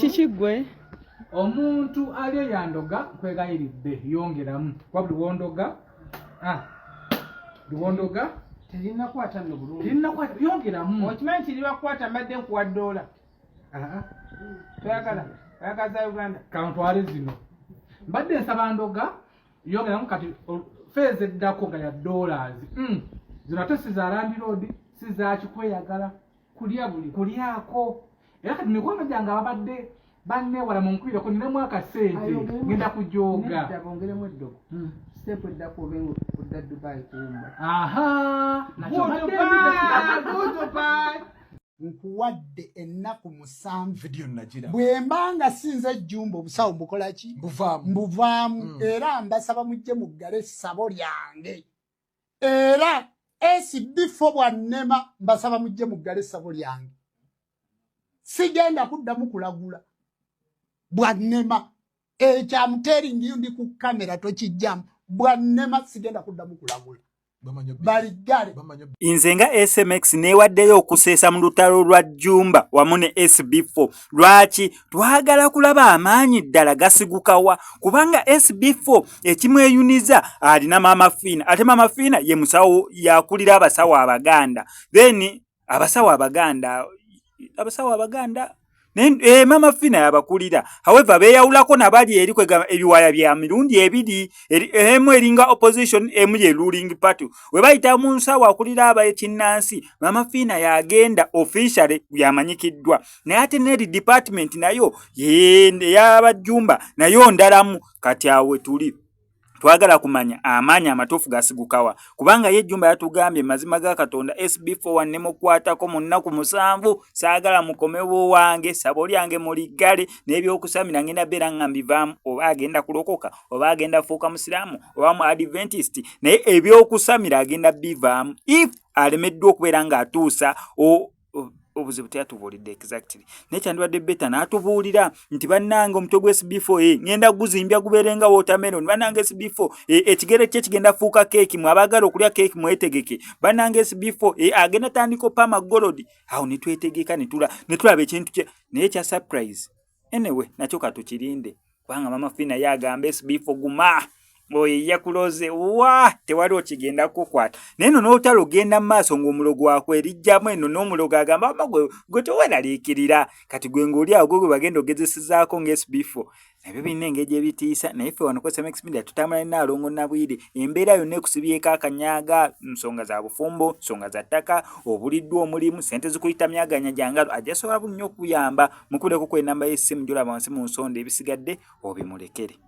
Kikigwe omuntu ali yandoga kwegayiridde yongeramu wabuli wondoga Liwondoga terina kwata no bulungi. Terina kwata yongeramu. Okimanyi kiriba kwata mbadde nkuwa $. Twagala za Uganda. Kantwale zino. Mbadde nsaba ndoga yongeramu kati feze eddako nga ya $. Zino ate si za Land Road, si za kikweyagala kulya buli kulyako. Era kati mikono gyange ababadde banneewala mu nkwireko nina mwaka sente ngenda kujoga. Ndabongeremu eddogo. Step eddako obengo kudda Dubai kuwumba. Dubai. Nkuwadde ennaku 7 video nagira. Bwembanga sinze Jumbo obusawo mbukola ki? Mbuvaamu. Era mbasaba mujje muggale essabo lyange. Era SB4 bwannema mbasaba mujje muggale essabo lyange. Sigenda kuddamu kulagula. Bwannema. Ekyamuteringi ndi ku kamera tokijjamu. Bwannema sigenda kuddamu kulagula. Baligale. Nze nga SMX newaddeyo okuseesa mu lutalo lwa Jumba wamu ne SB4. Lwaki twagala kulaba amaanyi ddala gasigukawa kubanga SB4 ekimweyuniza alina Mama Fina. Ate Mama Fina ye musawo yakulira abasawo Abaganda. Then abasawo Abaganda Mama Fina yabakulira. However, beyawulako nabali eri kwega ebiwaya bya mirundi ebiri emu eringa opposition emu ye ruling party. We bayita munsawo akulira abayekinnansi. Mama Fina yagenda officially yamanyikiddwa. Naye ate ne department nayo y'Abajumba nayo ndalamu kati awe tuli. Twagala kumanya amaanyi amatuufu gasigukawa kubanga ye Jumba yatugambye mazima ga Katonda SB4 wannemo kwatako mu nnaku 7 saagala mukomewo wange sabo lyange muligale n'ebyokusamira ngenda beera ngambivaamu oba agenda kulokoka oba agenda fuuka musiramu oba mu Adventist naye ebyokusamira agenda bivaamu if alemeddwa okubeera ng'atuusa obuzibu teatubuulidde exactly nekyandibadde beta n'atubuulira nti bannange omutwe gwa SB4 ngenda guzimbya gubeerenga watermelon bannange SB4 ekigere kye kigenda fuuka keeki mwabagala okulya keeki mwetegeke bannange SB4 agenda tandika pama golodi awo netwetegeka netulaba ekintu kye naye kya surprise anyway nakyo katukirinde kubanga Mama Fina yagamba SB4 guma boye yakuloze tewali okigenda kukwata neno n'otalo genda maaso ng'omulogo wakwe erijjamu eno n'omulogo agamba gwe toweraliikirira kati gwe ng'oli awo gwe bagenda ogezesizaako ng'SB4 nabyo birina engeri ebitiisa naye ffe wano ku SMX Media tutambula Nnaalongo Nabwire embeera yonna ekusibyeko akanyaaga nsonga za bufumbo nsonga za ttaka obuliddwa omulimu ssente zikuyita myaganya gyangalo ajasobola bunnyo okuyamba mukubireko ku enamba y'essimu gy'olaba wansi mu nsonda ebisigadde obimulekere.